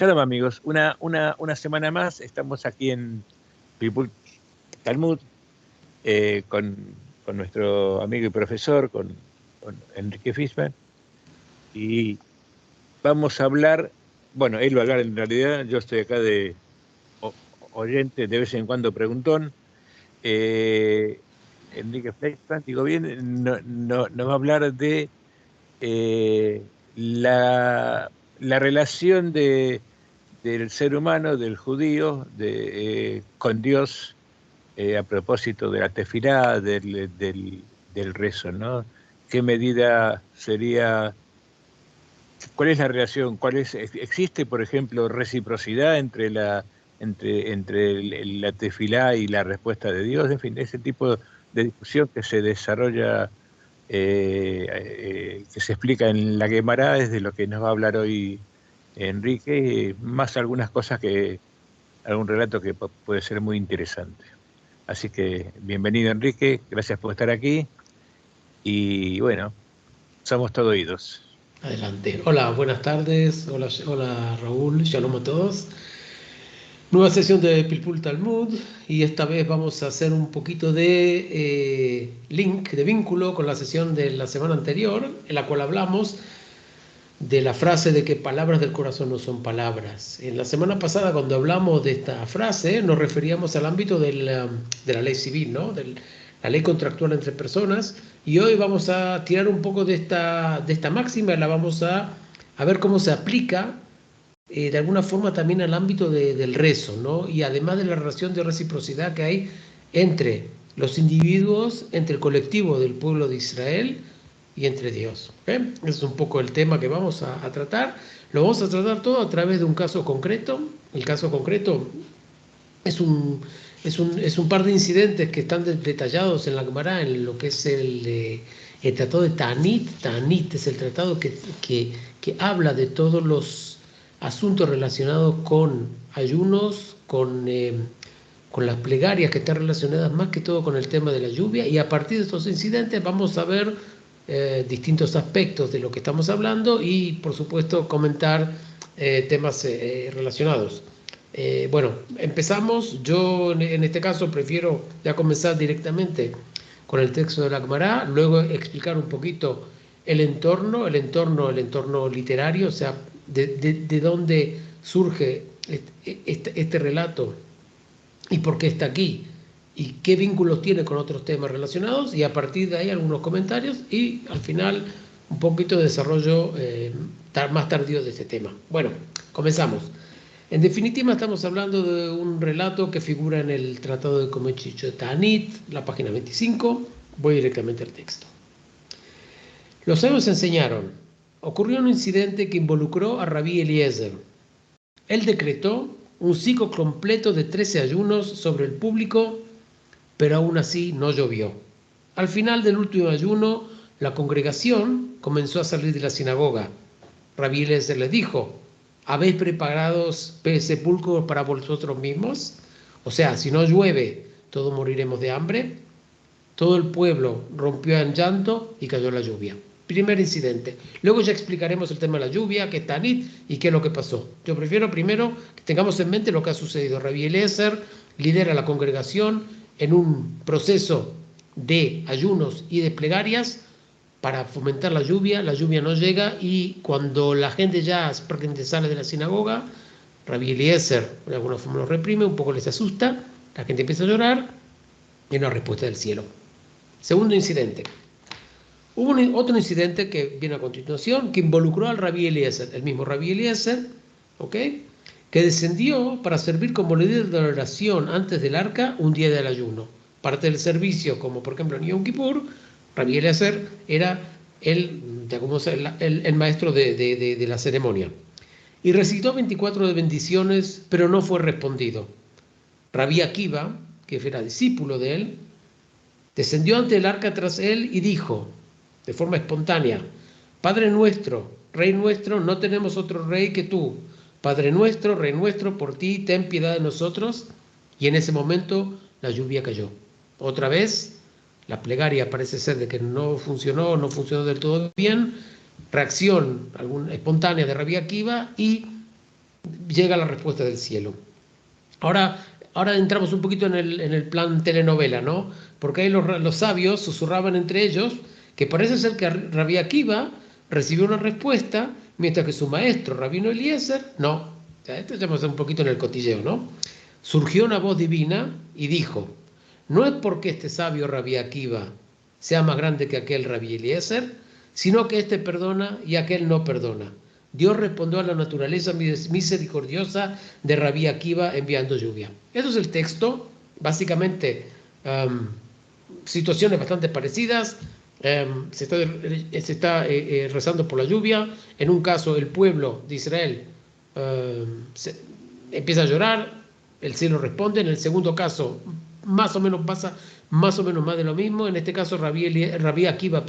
Shalom amigos, una semana más estamos aquí en Pilpul Talmud con nuestro amigo y profesor, con Enrique Fishman, y vamos a hablar, bueno, él va a hablar en realidad, yo estoy acá de oyente, de vez en cuando preguntón. Enrique Fishman, digo bien, nos va a hablar de la relación del ser humano, del judío, con Dios, a propósito de la tefilá, del rezo, ¿no? ¿Qué medida sería, cuál es la relación, existe, por ejemplo, reciprocidad entre la tefilá y la respuesta de Dios? En fin, ese tipo de discusión que se desarrolla, que se explica en la Guemará, es de lo que nos va a hablar hoy Enrique, más algunas cosas algún relato que puede ser muy interesante. Así que bienvenido Enrique, gracias por estar aquí y bueno, somos todo oídos. Adelante. Hola, buenas tardes. Hola Raúl, shalom a todos. Nueva sesión de Pilpul Talmud y esta vez vamos a hacer un poquito de link, de vínculo con la sesión de la semana anterior, en la cual hablamos de la frase de que palabras del corazón no son palabras. En la semana pasada, cuando hablamos de esta frase, nos referíamos al ámbito de la ley civil, ¿no? De la ley contractual entre personas, y hoy vamos a tirar un poco de esta máxima, la vamos a ver cómo se aplica de alguna forma también al ámbito del rezo, ¿no? Y además de la relación de reciprocidad que hay entre los individuos, entre el colectivo del pueblo de Israel y entre Dios. Ese es un poco el tema que vamos a tratar. Lo vamos a tratar todo a través de un caso concreto. El caso concreto es un par de incidentes que están detallados en la Gemara, en lo que es el tratado de Ta'anit. Ta'anit es el tratado que habla de todos los asuntos relacionados con ayunos, con las plegarias que están relacionadas más que todo con el tema de la lluvia, y a partir de estos incidentes vamos a ver distintos aspectos de lo que estamos hablando y por supuesto comentar temas relacionados. Bueno, empezamos. Yo en este caso prefiero ya comenzar directamente con el texto de la Gemara, luego explicar un poquito el entorno literario, o sea, de dónde surge este relato y por qué está aquí y qué vínculos tiene con otros temas relacionados, y a partir de ahí algunos comentarios y al final un poquito de desarrollo más tardío de este tema. Bueno, comenzamos. En definitiva, estamos hablando de un relato que figura en el Tratado de Comercio de Ta'anit, la página 25. Voy directamente al texto. Los sabios enseñaron: ocurrió un incidente que involucró a Rabí Eliezer. Él decretó un ciclo completo de 13 ayunos sobre el público, pero aún así no llovió. Al final del último ayuno, la congregación comenzó a salir de la sinagoga. Rabí Eliezer les dijo: ¿habéis preparado sepulcros para vosotros mismos? O sea, si no llueve, todos moriremos de hambre. Todo el pueblo rompió en llanto y cayó la lluvia. Primer incidente. Luego ya explicaremos el tema de la lluvia, qué es Ta'anit y qué es lo que pasó. Yo prefiero primero que tengamos en mente lo que ha sucedido. Rabí Eliezer lidera la congregación en un proceso de ayunos y de plegarias para fomentar la lluvia no llega, y cuando la gente ya sale de la sinagoga, Rabí Eliezer de alguna forma lo reprime, un poco les asusta, la gente empieza a llorar y una respuesta del cielo. Segundo incidente. Hubo otro incidente que viene a continuación que involucró al Rabí Eliezer, el mismo Rabí Eliezer, ¿ok?, que descendió para servir como líder de la oración antes del arca un día del ayuno. Parte del servicio, como por ejemplo en Yom Kippur, Rabí Eliezer era el maestro de la ceremonia. Y recitó 24 de bendiciones, pero no fue respondido. Rabí Akiva, que era discípulo de él, descendió ante el arca tras él y dijo, de forma espontánea: Padre nuestro, Rey nuestro, no tenemos otro rey que tú. Padre nuestro, Rey nuestro, por ti ten piedad de nosotros. Y en ese momento la lluvia cayó. Otra vez, la plegaria parece ser de que no funcionó del todo bien. Reacción espontánea de Rabí Akiva y llega la respuesta del cielo. Ahora entramos un poquito en el plan telenovela, ¿no? Porque ahí los sabios susurraban entre ellos que parece ser que Rabí Akiva recibió una respuesta, mientras que su maestro, Rabino Eliezer, no. Ya, esto estamos un poquito en el cotilleo, ¿no? Surgió una voz divina y dijo, no es porque este sabio Rabí Akiva sea más grande que aquel Rabí Eliezer, sino que este perdona y aquel no perdona. Dios respondió a la naturaleza misericordiosa de Rabí Akiva enviando lluvia. Eso es el texto, básicamente situaciones bastante parecidas. Se está rezando por la lluvia. En un caso, el pueblo de Israel empieza a llorar, el cielo responde. En el segundo caso, más o menos pasa más o menos más de lo mismo. En este caso, Rabí Akiva,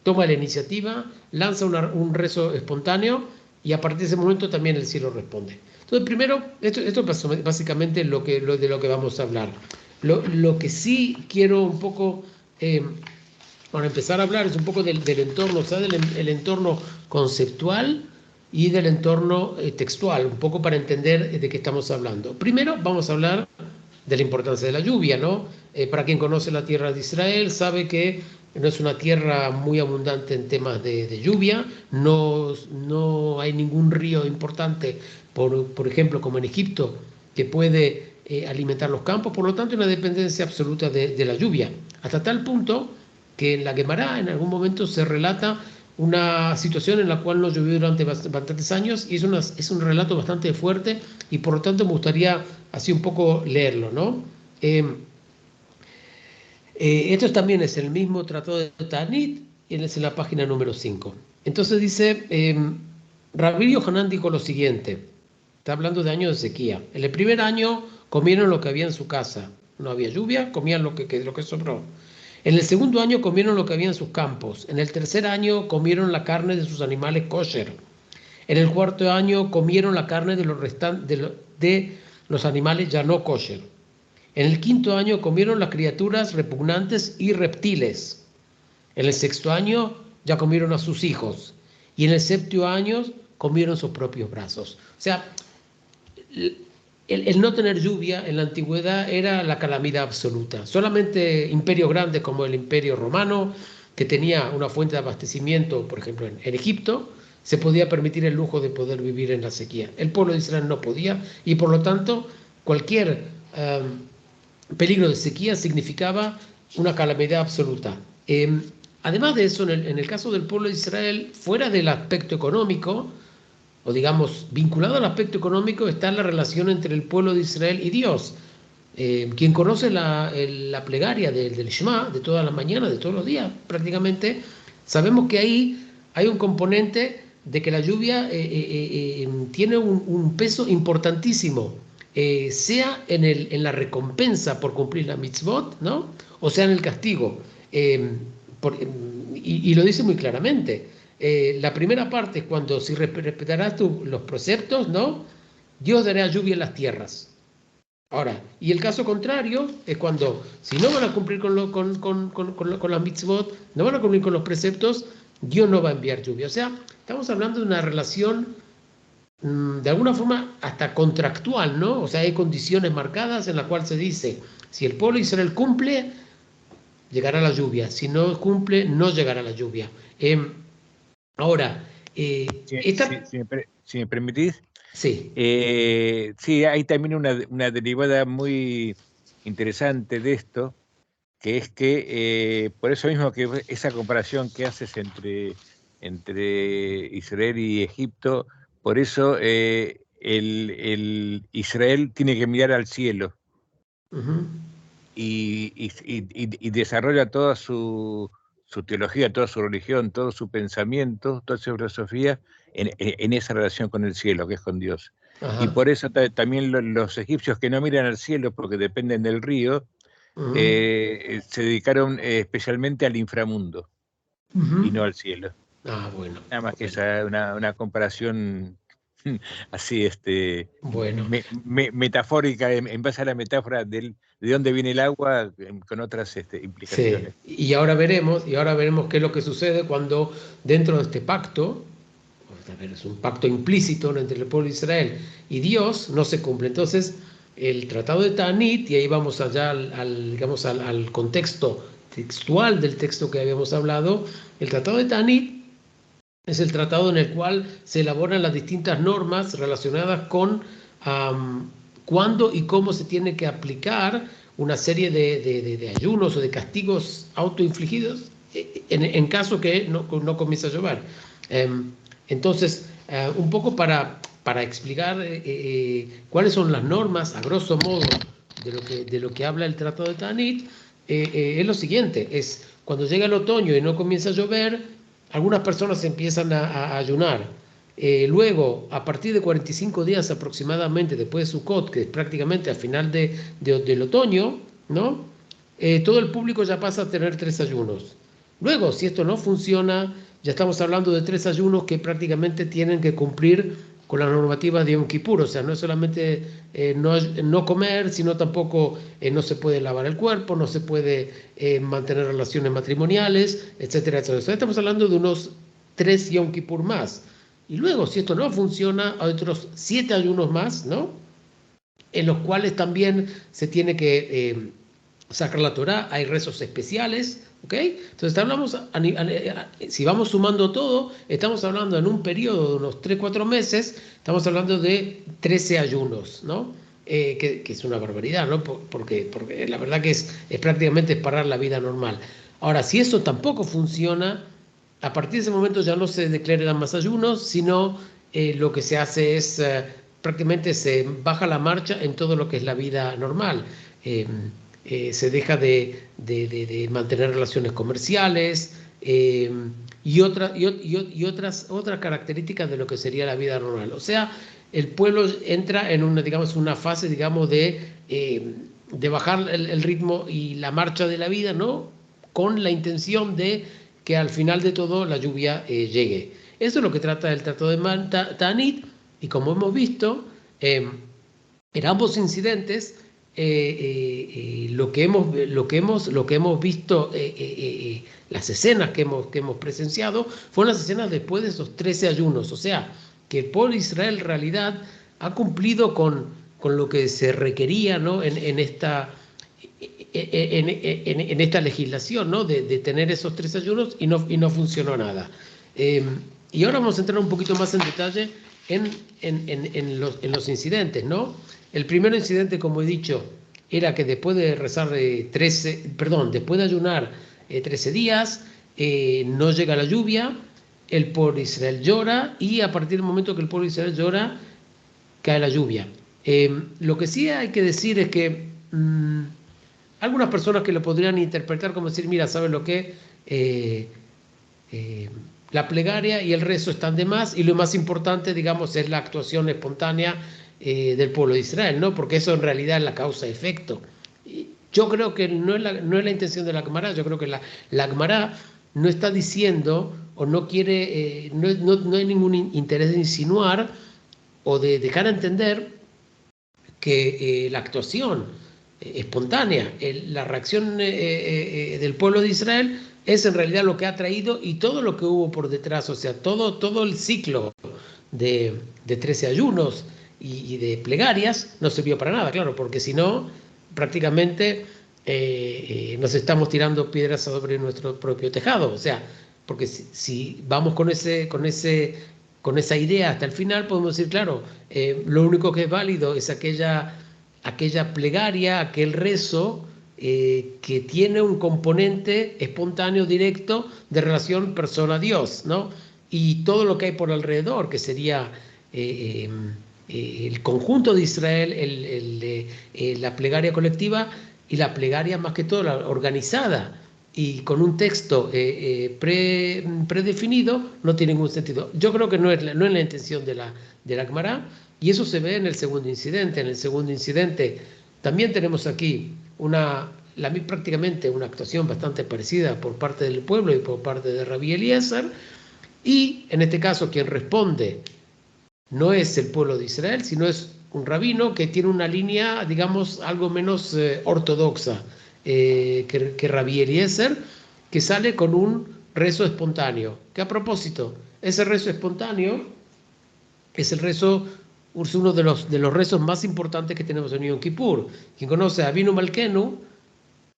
toma la iniciativa, lanza un rezo espontáneo y a partir de ese momento también el cielo responde. Entonces, primero, esto es básicamente de lo que vamos a hablar. Lo que sí quiero un poco, para empezar a hablar, es un poco del entorno, o sea, el entorno conceptual y del entorno textual, un poco para entender de qué estamos hablando. Primero vamos a hablar de la importancia de la lluvia, ¿no? Para quien conoce la tierra de Israel, sabe que no es una tierra muy abundante en temas de lluvia, no hay ningún río importante, por ejemplo, como en Egipto, que puede alimentar los campos, por lo tanto hay una dependencia absoluta de la lluvia, hasta tal punto que en la Guemará en algún momento se relata una situación en la cual no llovió durante bastantes años y es un relato bastante fuerte y por lo tanto me gustaría así un poco leerlo, ¿no? Esto también es el mismo tratado de Tanit y es en la página número 5. Entonces dice, Rabbi Yohanan dijo lo siguiente, está hablando de años de sequía. En el primer año comieron lo que había en su casa, no había lluvia, comían lo que sobró. En el segundo año comieron lo que había en sus campos. En el tercer año comieron la carne de sus animales kosher. En el cuarto año comieron la carne de los animales ya no kosher. En el quinto año comieron las criaturas repugnantes y reptiles. En el sexto año ya comieron a sus hijos. Y en el séptimo año comieron sus propios brazos. O sea, el no tener lluvia en la antigüedad era la calamidad absoluta. Solamente imperios grandes como el Imperio Romano, que tenía una fuente de abastecimiento, por ejemplo, en Egipto, se podía permitir el lujo de poder vivir en la sequía. El pueblo de Israel no podía y por lo tanto cualquier peligro de sequía significaba una calamidad absoluta. Además de eso, en el caso del pueblo de Israel, fuera del aspecto económico, o digamos, vinculado al aspecto económico, está la relación entre el pueblo de Israel y Dios. Quien conoce la plegaria del Shema, de todas las mañanas, de todos los días prácticamente, sabemos que ahí hay un componente de que la lluvia tiene un peso importantísimo, sea en la recompensa por cumplir la mitzvot, ¿no? O sea en el castigo. Y lo dice muy claramente. La primera parte es cuando si respetarás los preceptos, ¿no? Dios dará lluvia en las tierras. Ahora, y el caso contrario es cuando si no van a cumplir con las mitzvot, no van a cumplir con los preceptos, Dios no va a enviar lluvia. O sea, estamos hablando de una relación de alguna forma hasta contractual, ¿no? O sea, hay condiciones marcadas en las cuales se dice, si el pueblo de Israel cumple, llegará la lluvia. Si no cumple, no llegará la lluvia. Ahora, si me permitís. Sí. Sí, hay también una derivada muy interesante de esto, que es que por eso mismo que esa comparación que haces entre Israel y Egipto, por eso el Israel tiene que mirar al cielo. Uh-huh. y desarrolla toda su teología, toda su religión, todo su pensamiento, toda su filosofía en esa relación con el cielo, que es con Dios. Ajá. Y por eso también los egipcios que no miran al cielo porque dependen del río, Uh-huh. se dedicaron especialmente al inframundo Uh-huh. y no al cielo. Bueno. Nada más que esa una comparación así, bueno. metafórica, en base a la metáfora de dónde viene el agua, con otras implicaciones. Sí. Y ahora veremos qué es lo que sucede cuando dentro de este pacto, a ver, es un pacto implícito, ¿no?, entre el pueblo de Israel y Dios, no se cumple. Entonces, el tratado de Ta'anit, y ahí vamos allá al contexto textual del texto que habíamos hablado, el tratado de Ta'anit es el tratado en el cual se elaboran las distintas normas relacionadas con cuándo y cómo se tiene que aplicar una serie de ayunos o de castigos autoinfligidos en caso que no comience a llover. Entonces, un poco para explicar cuáles son las normas, a grosso modo, de lo que habla el Tratado de Ta'anit, es lo siguiente: es cuando llega el otoño y no comienza a llover, algunas personas empiezan a ayunar. Luego, a partir de 45 días aproximadamente después de Sukkot, que es prácticamente al final del otoño, ¿no?, todo el público ya pasa a tener 3 ayunos. Luego, si esto no funciona, ya estamos hablando de 3 ayunos que prácticamente tienen que cumplir con las normativas de Yom Kippur. O sea, no es solamente no comer, sino tampoco no se puede lavar el cuerpo, no se puede mantener relaciones matrimoniales, etcétera, etcétera. O sea, estamos hablando de unos 3 Yom Kippur más. Y luego, si esto no funciona, hay otros 7 ayunos más, ¿no?, en los cuales también se tiene que sacar la Torá, hay rezos especiales, ¿ok? Entonces hablamos, si vamos sumando todo, estamos hablando en un periodo de unos 3-4 meses, estamos hablando de 13 ayunos, ¿no? Que es una barbaridad, ¿no? Porque la verdad que es prácticamente parar la vida normal. Ahora, si eso tampoco funciona, a partir de ese momento ya no se declaran más ayunos, sino lo que se hace es prácticamente se baja la marcha en todo lo que es la vida normal. Se deja de mantener relaciones comerciales y otras características de lo que sería la vida normal. O sea, el pueblo entra en una fase, de bajar el ritmo y la marcha de la vida, ¿no?, con la intención de que al final de todo la lluvia llegue. Eso es lo que trata el Tratado de Ta'anit, y como hemos visto, en ambos incidentes, lo que hemos visto, las escenas que hemos presenciado, fueron las escenas después de esos 13 ayunos. O sea, que el pueblo de Israel en realidad ha cumplido con lo que se requería, ¿no?, en esta legislación, ¿no?, de tener esos 3 ayunos, y no funcionó nada. Y ahora vamos a entrar un poquito más en detalle en los incidentes, ¿no? El primer incidente, como he dicho, era que después de rezar después de ayunar 13 días, no llega la lluvia, el pueblo de Israel llora, y a partir del momento que el pueblo de Israel llora, cae la lluvia. Lo que sí hay que decir es que algunas personas que lo podrían interpretar como decir, mira, ¿sabes lo que? La plegaria y el rezo están de más, y lo más importante, digamos, es la actuación espontánea del pueblo de Israel, ¿no? Porque eso en realidad es la causa-efecto. Yo creo que no es la intención de la Gemara. Yo creo que la Gemara no está diciendo, o no quiere, no hay ningún interés de insinuar o de dejar a entender que la actuación espontánea, la reacción del pueblo de Israel es en realidad lo que ha traído, y todo lo que hubo por detrás, o sea, todo el ciclo de 13 ayunos y de plegarias no sirvió para nada, claro, porque si no, prácticamente nos estamos tirando piedras sobre nuestro propio tejado. O sea, porque si vamos con esa idea hasta el final, podemos decir, claro, lo único que es válido es aquella plegaria, aquel rezo que tiene un componente espontáneo directo de relación persona-Dios, ¿no? Y todo lo que hay por alrededor, que sería el conjunto de Israel, la plegaria colectiva y la plegaria más que todo la organizada y con un texto predefinido, no tiene ningún sentido. Yo creo que no es la intención de la Gemara, y eso se ve en el segundo incidente. En el segundo incidente también tenemos aquí prácticamente una actuación bastante parecida por parte del pueblo y por parte de Rabbi Eliezer, y en este caso quien responde no es el pueblo de Israel, sino es un rabino que tiene una línea, digamos, algo menos ortodoxa que Rabbi Eliezer, que sale con un rezo espontáneo. Que a propósito, ese rezo espontáneo es el rezo, es uno de los rezos más importantes que tenemos en Yom Kippur. Quien conoce a Avinu Malkenu,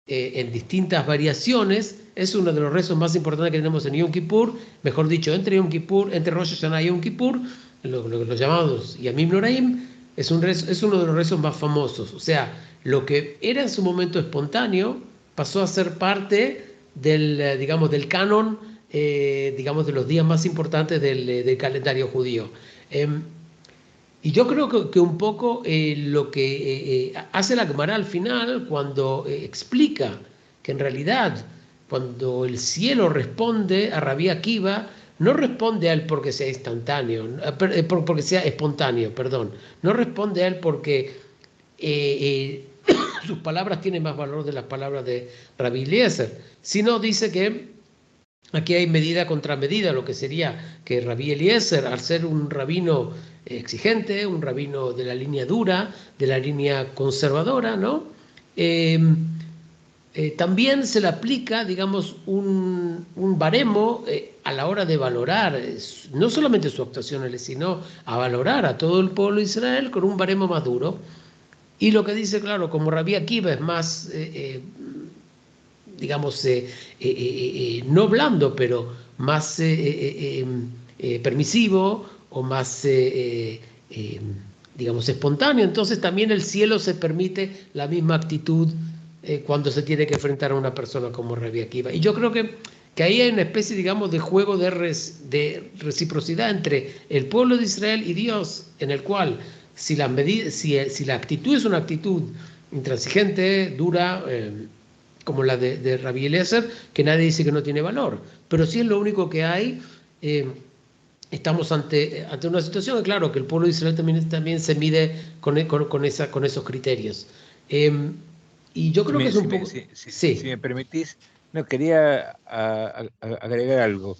en distintas variaciones, es uno de los rezos más importantes que tenemos en Yom Kippur, mejor dicho, entre Yom Kippur, entre Rosh Hashanah y Yom Kippur, lo llamamos Yamim Noraim, es uno de los rezos más famosos. O sea, lo que era en su momento espontáneo pasó a ser parte del, digamos, del canon, digamos, de los días más importantes del calendario judío. Y yo creo que un poco lo que hace la Gemara al final, cuando explica que en realidad, cuando el cielo responde a Rabí Akiva, no responde a él porque sea instantáneo, porque sea espontáneo, perdón. No responde a él porque sus palabras tienen más valor de las palabras de Rabí Eliezer, sino dice que aquí hay medida contra medida, lo que sería que Rabí Eliezer, al ser un rabino exigente, un rabino de la línea dura, de la línea conservadora, ¿no? También se le aplica, digamos, un baremo a la hora de valorar, no solamente sus actuaciones, sino a valorar a todo el pueblo de Israel con un baremo más duro. Y lo que dice, claro, como Rabí Akiva es más, digamos, no blando, pero más permisivo o más, digamos, espontáneo, entonces también el cielo se permite la misma actitud cuando se tiene que enfrentar a una persona como Rabí Akiva. Y yo creo que ahí hay una especie, digamos, de juego de reciprocidad entre el pueblo de Israel y Dios, en el cual si la actitud es una actitud intransigente, dura, como la de Rabí Eliezer, que nadie dice que no tiene valor, pero si es lo único que hay, estamos ante una situación, claro, que el pueblo de Israel también se mide con esos criterios. Y yo creo que es un poco... Si me permitís, no, quería agregar algo,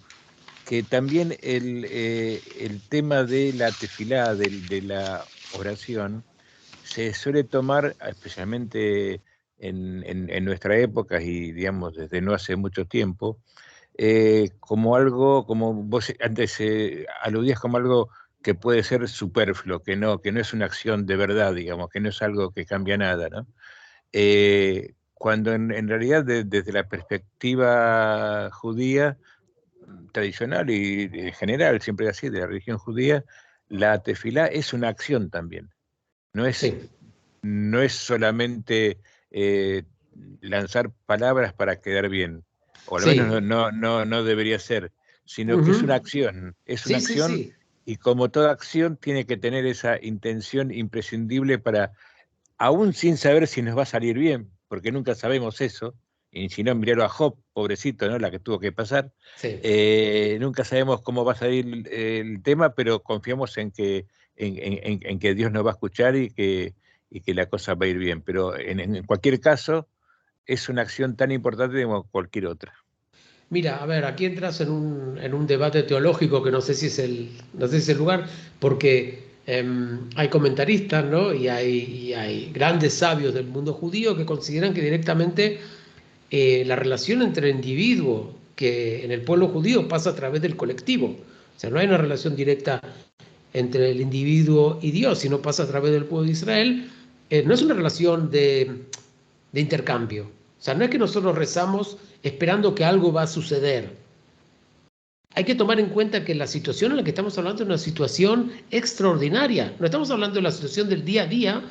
que también el tema de la tefilá, de la oración, se suele tomar, especialmente en nuestra época y digamos desde no hace mucho tiempo, como algo, como vos antes aludías, como algo que puede ser superfluo, que no es una acción de verdad, digamos, que no es algo que cambia nada, ¿no? Cuando en realidad desde la perspectiva judía tradicional y en general, siempre así, de la religión judía, la tefilá es una acción también. No es, Sí. no es solamente lanzar palabras para quedar bien, o al Sí. menos no debería ser, sino que es una acción, Sí, sí, sí. y como toda acción tiene que tener esa intención imprescindible para, aún sin saber si nos va a salir bien, porque nunca sabemos eso, y si no, mirarlo a Job, pobrecito, ¿no? La que tuvo que pasar. Sí. Nunca sabemos cómo va a salir el tema, pero confiamos en que Dios nos va a escuchar y que la cosa va a ir bien. Pero en cualquier caso, es una acción tan importante como cualquier otra. Mira, a ver, aquí entras en un debate teológico que no sé si es el lugar, porque hay comentaristas, ¿no? Y hay grandes sabios del mundo judío que consideran que directamente la relación entre el individuo, que en el pueblo judío pasa a través del colectivo. O sea, no hay una relación directa entre el individuo y Dios, sino pasa a través del pueblo de Israel. No es una relación de intercambio. O sea, no es que nosotros rezamos esperando que algo va a suceder. Hay que tomar en cuenta que la situación en la que estamos hablando es una situación extraordinaria. No estamos hablando de la situación del día a día,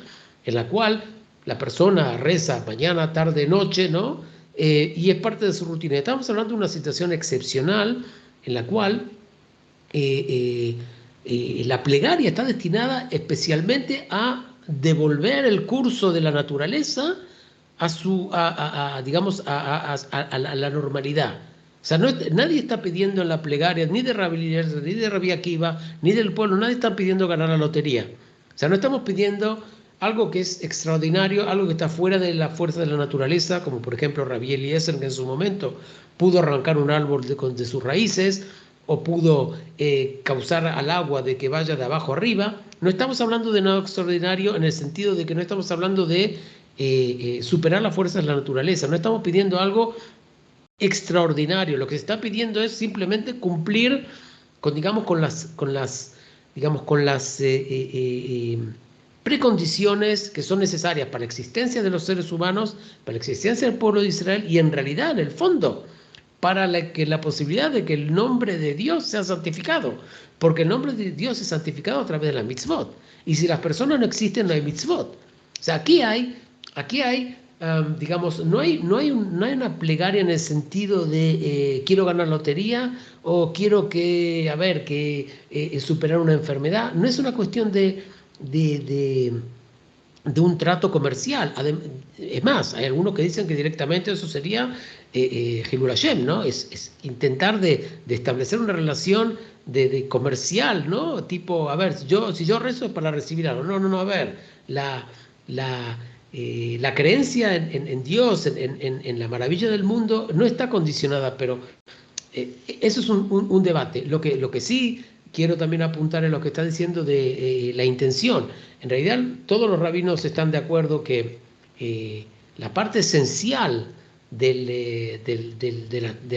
en la cual la persona reza mañana, tarde, noche, ¿no? Y es parte de su rutina. Estamos hablando de una situación excepcional en la cual la plegaria está destinada especialmente a devolver el curso de la naturaleza digamos, a la normalidad. O sea, nadie está pidiendo en la plegaria, ni de Rabí Eliezer, ni de Rabí Akiva, ni del pueblo, nadie está pidiendo ganar la lotería. O sea, no estamos pidiendo algo que es extraordinario, algo que está fuera de la fuerza de la naturaleza, como por ejemplo Rabí Eliezer, que en su momento pudo arrancar un árbol de sus raíces, o pudo causar al agua de que vaya de abajo arriba. No estamos hablando de nada extraordinario en el sentido de que no estamos hablando de superar las fuerzas de la naturaleza, no estamos pidiendo algo extraordinario, lo que se está pidiendo es simplemente cumplir con, digamos, con las digamos, con las precondiciones que son necesarias para la existencia de los seres humanos, para la existencia del pueblo de Israel y en realidad, en el fondo, para la posibilidad de que el nombre de Dios sea santificado, porque el nombre de Dios es santificado a través de la mitzvot. Y si las personas no existen, no hay mitzvot. O sea, aquí hay digamos, no hay una plegaria en el sentido de quiero ganar lotería o quiero superar una enfermedad. No es una cuestión de un trato comercial. Es más, hay algunos que dicen que directamente eso sería Hilul Hashem, ¿no? Es intentar de establecer una relación de comercial, ¿no? Tipo, a ver, si yo rezo es para recibir algo. No, a ver, la creencia en Dios, en la maravilla del mundo, no está condicionada, pero eso es un debate. Lo que sí quiero también apuntar en lo que está diciendo de la intención. En realidad, todos los rabinos están de acuerdo que la parte esencial de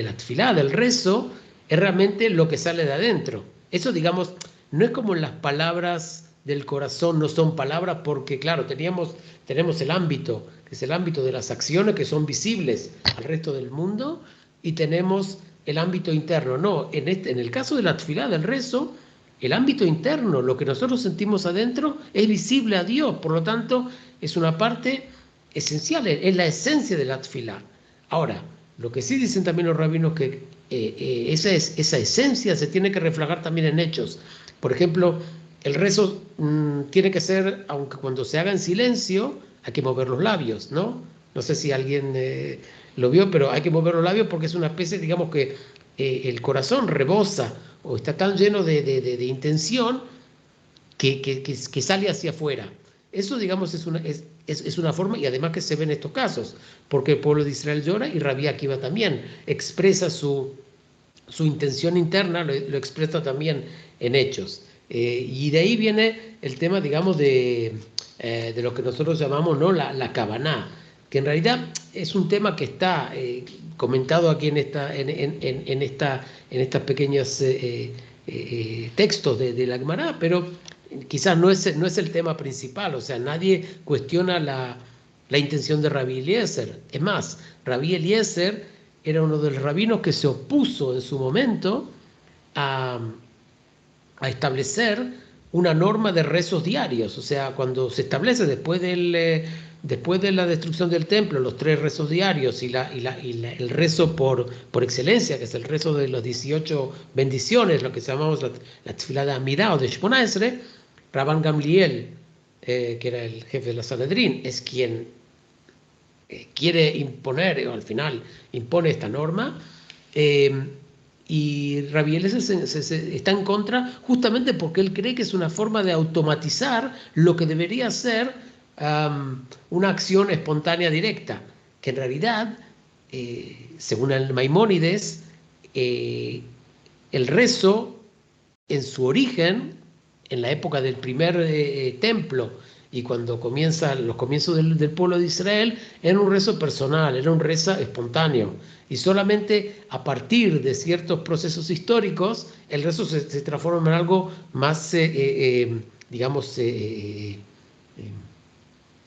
la tefilá, del rezo, es realmente lo que sale de adentro. Eso, digamos, no es como las palabras del corazón, no son palabras porque, claro, tenemos el ámbito, que es el ámbito de las acciones que son visibles al resto del mundo, y tenemos el ámbito interno. No, en el caso de la tefilá, del rezo, el ámbito interno, lo que nosotros sentimos adentro, es visible a Dios. Por lo tanto, es una parte esencial, es la esencia de la tefilá. Ahora, lo que sí dicen también los rabinos que esa esencia se tiene que reflejar también en hechos. Por ejemplo, el rezo tiene que ser, aunque cuando se haga en silencio, hay que mover los labios, ¿no? No sé si alguien lo vio, pero hay que mover los labios porque es una especie, digamos, que el corazón rebosa o está tan lleno de intención que sale hacia afuera. Eso, digamos, es una forma, y además que se ve en estos casos, porque el pueblo de Israel llora y Rabí Akiva también expresa su intención interna, lo expresa también en hechos. Y de ahí viene el tema, digamos, de lo que nosotros llamamos, ¿no?, la Kavaná, que en realidad es un tema que está comentado aquí en estas pequeñas textos de la Gemara, pero quizás no es el tema principal. O sea, nadie cuestiona la intención de Rabí Eliezer. Es más, Rabí Eliezer era uno de los rabinos que se opuso en su momento a establecer una norma de rezos diarios. O sea, cuando se establece después de la destrucción del templo, los 3 rezos diarios y el rezo por excelencia, que es el rezo de las 18 bendiciones, lo que llamamos la tefilá de Amidá o de Shmona Esrei, Rabban Gamliel, que era el jefe de la Sanedrín, es quien quiere imponer, o al final impone esta norma, y Rabí Eliezer está en contra justamente porque él cree que es una forma de automatizar lo que debería ser una acción espontánea directa, que en realidad, según el Maimónides, el rezo en su origen, en la época del primer templo, y cuando los comienzos del pueblo de Israel, era un rezo personal, era un rezo espontáneo. Y solamente a partir de ciertos procesos históricos, el rezo se transforma en algo más, digamos,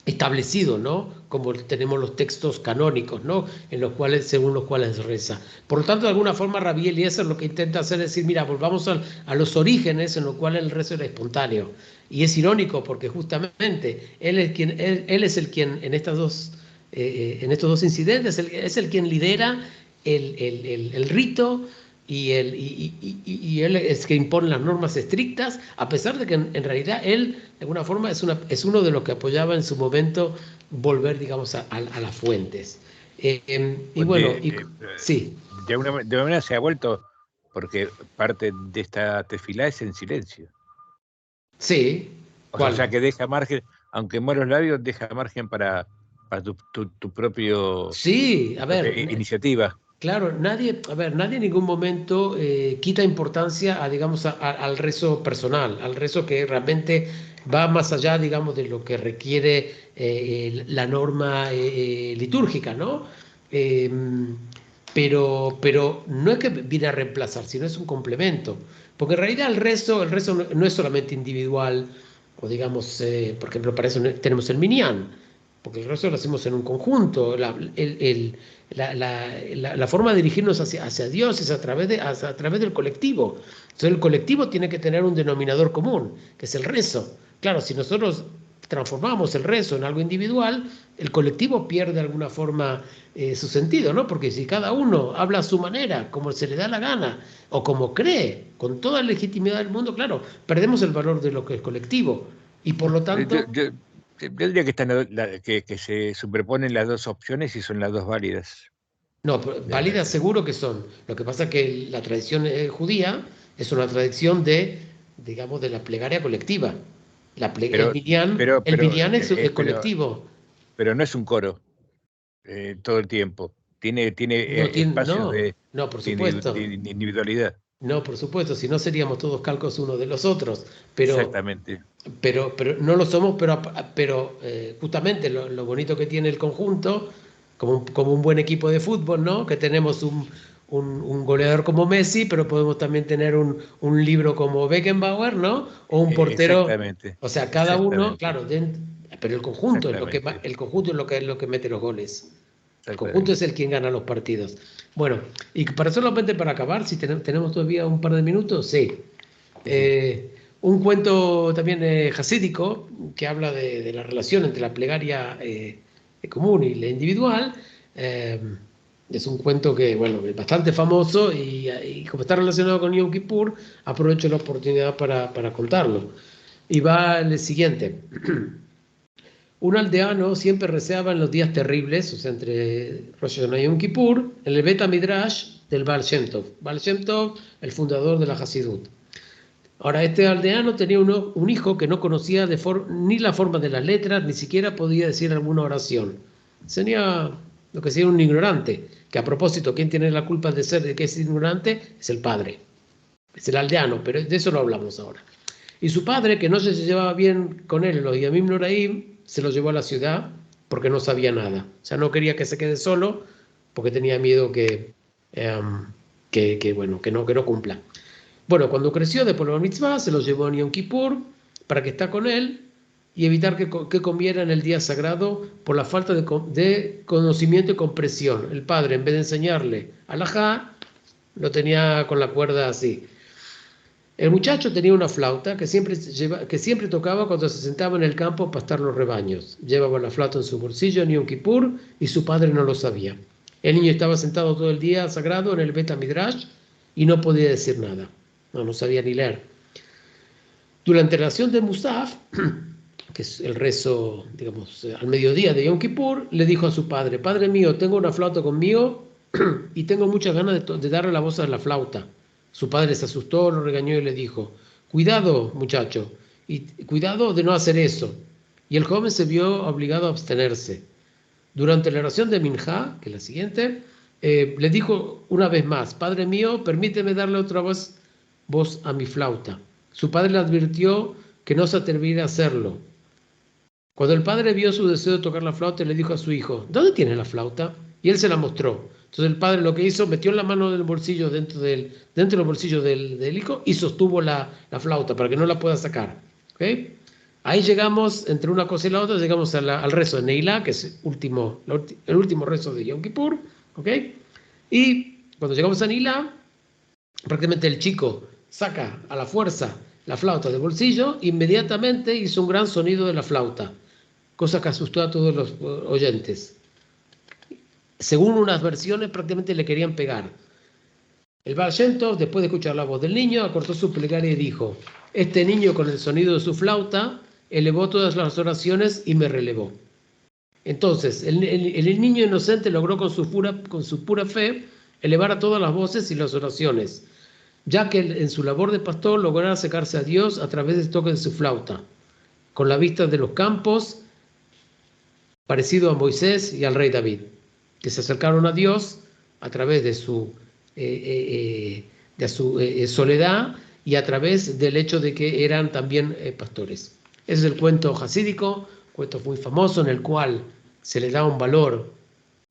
establecido, ¿no? Como tenemos los textos canónicos, ¿no?, según los cuales reza. Por lo tanto, de alguna forma, Rabí Eliezer lo que intenta hacer es decir, mira, volvamos a los orígenes en los cuales el rezo era espontáneo. Y es irónico porque justamente él es el quien en estos dos incidentes, es el quien lidera el rito, y él es que impone las normas estrictas, a pesar de que en realidad él, de alguna forma, es uno de los que apoyaba en su momento volver, digamos, a las fuentes. Sí. De alguna manera se ha vuelto, porque parte de esta tefilá es en silencio. Sí. O sea, que deja margen, aunque muera los labios, deja margen para tu propio sí, a ver, iniciativa. Claro, nadie en ningún momento quita importancia digamos, al rezo personal, al rezo que realmente va más allá, digamos, de lo que requiere la norma litúrgica, ¿no? pero no es que viene a reemplazar, sino es un complemento. Porque en realidad el rezo no es solamente individual, o digamos, por ejemplo, para eso tenemos el minyan, porque el rezo lo hacemos en un conjunto. La forma de dirigirnos hacia Dios es a través del colectivo. Entonces el colectivo tiene que tener un denominador común, que es el rezo. Claro, si nosotros transformamos el rezo en algo individual, el colectivo pierde de alguna forma su sentido, ¿no? Porque si cada uno habla a su manera, como se le da la gana, o como cree, con toda la legitimidad del mundo, claro, perdemos el valor de lo que es colectivo. Y por lo tanto... Yo diría que se superponen las dos opciones y son las dos válidas. No, válidas seguro que son. Lo que pasa es que la tradición judía es una tradición digamos, de la plegaria colectiva. El minyan es colectivo. Pero no es un coro todo el tiempo. Tiene espacios de por supuesto. individualidad. No, por supuesto, si no seríamos todos calcos unos de los otros. Exactamente. Pero no lo somos, pero justamente lo bonito que tiene el conjunto, como un buen equipo de fútbol, ¿no? Que tenemos un goleador como Messi, pero podemos también tener un libro como Beckenbauer, ¿no? O un portero. Exactamente. O sea, cada uno, claro, pero el conjunto es lo que mete los goles. El conjunto es el quien gana los partidos. Bueno, y solamente para acabar, si tenemos todavía un par de minutos, sí. Un cuento también hasídico que habla de la relación entre la plegaria común y la individual. Es un cuento que, bueno, es bastante famoso y como está relacionado con Yom Kippur, aprovecho la oportunidad para contarlo. Y va el siguiente. Un aldeano siempre rezaba en los días terribles, o sea, entre Rosh Hashanah y Yom Kippur, en el Bet HaMidrash del Baal Shem Tov. Baal Shem Tov, el fundador de la Hasidut. Ahora, este aldeano tenía un hijo que no conocía ni la forma de las letras, ni siquiera podía decir alguna oración. Sería lo que sería un ignorante, que a propósito, ¿quién tiene la culpa de que es ignorante? Es el padre, es el aldeano, pero de eso no hablamos ahora. Y su padre, que no se llevaba bien con él en los Yamim Noraim, se lo llevó a la ciudad porque no sabía nada. O sea, no quería que se quede solo porque tenía miedo que no cumpla. Bueno, cuando creció después de la mitzvah, se lo llevó a Yom Kippur para que esté con él y evitar que comiera en el día sagrado por la falta de conocimiento y comprensión. El padre, en vez de enseñarle alajá, lo tenía con la cuerda así. El muchacho tenía una flauta que siempre tocaba cuando se sentaba en el campo a pastar los rebaños. Llevaba la flauta en su bolsillo en Yom Kippur y su padre no lo sabía. El niño estaba sentado todo el día sagrado en el Bet HaMidrash y no podía decir nada. No sabía ni leer. Durante la oración de Musaf, que es el rezo, digamos, al mediodía de Yom Kippur, le dijo a su padre: Padre mío, tengo una flauta conmigo y tengo muchas ganas de darle la voz a la flauta. Su padre se asustó, lo regañó y le dijo: Cuidado, muchacho, y cuidado de no hacer eso. Y el joven se vio obligado a abstenerse. Durante la oración de Minjá, que es la siguiente, le dijo una vez más: Padre mío, permíteme darle otra voz a mi flauta. Su padre le advirtió que no se atreviera a hacerlo. Cuando el padre vio su deseo de tocar la flauta, le dijo a su hijo: ¿Dónde tienes la flauta? Y él se la mostró. Entonces el padre lo que hizo, metió la mano del bolsillo dentro de los bolsillos del hijo y sostuvo la flauta para que no la pueda sacar. ¿Okay? Ahí llegamos, entre una cosa y la otra, llegamos al rezo de Neilá, que es el último rezo de Yom Kippur. ¿Okay? Y cuando llegamos a Neilá, prácticamente el chico saca a la fuerza la flauta del bolsillo, inmediatamente hizo un gran sonido de la flauta, cosa que asustó a todos los oyentes. Según unas versiones, prácticamente le querían pegar. El Baal Shem Tov, después de escuchar la voz del niño, acortó su plegaria y dijo: Este niño, con el sonido de su flauta, elevó todas las oraciones y me relevó. Entonces, el niño inocente logró con su pura fe elevar a todas las voces y las oraciones, ya que en su labor de pastor logró acercarse a Dios a través del toque de su flauta, con la vista de los campos, parecido a Moisés y al rey David, que se acercaron a Dios a través de su soledad y a través del hecho de que eran también pastores. Ese es el cuento hasídico, cuento muy famoso en el cual se le da un valor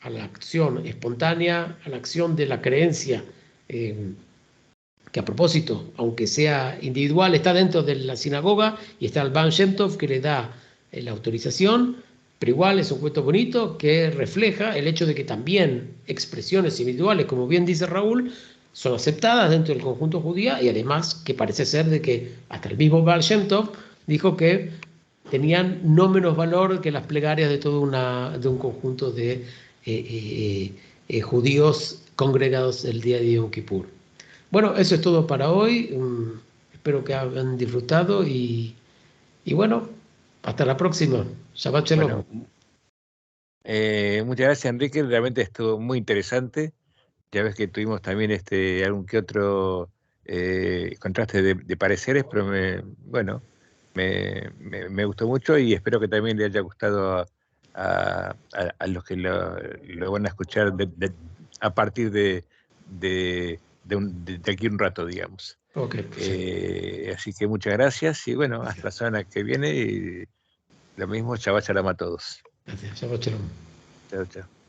a la acción espontánea, a la acción de la creencia, que a propósito, aunque sea individual, está dentro de la sinagoga y está el Baal Shem Tov que le da la autorización, pero igual es un cuento bonito que refleja el hecho de que también expresiones individuales, como bien dice Raúl, son aceptadas dentro del conjunto judío, y además que parece ser de que hasta el mismo Baal Shem Tov dijo que tenían no menos valor que las plegarias de todo de un conjunto de judíos congregados el día de Yom Kippur. Bueno, eso es todo para hoy. Espero que hayan disfrutado y bueno, hasta la próxima. Shabbat Shalom. Bueno, muchas gracias, Enrique. Realmente estuvo muy interesante. Ya ves que tuvimos también algún que otro contraste de pareceres, pero me gustó mucho y espero que también le haya gustado a los que lo van a escuchar a partir de aquí un rato, digamos. Ok, perfecto. Así que muchas gracias y bueno, hasta la semana que viene y lo mismo, Shabbat Shalom a todos. Gracias. Shabbat Shalom. Chao, chao.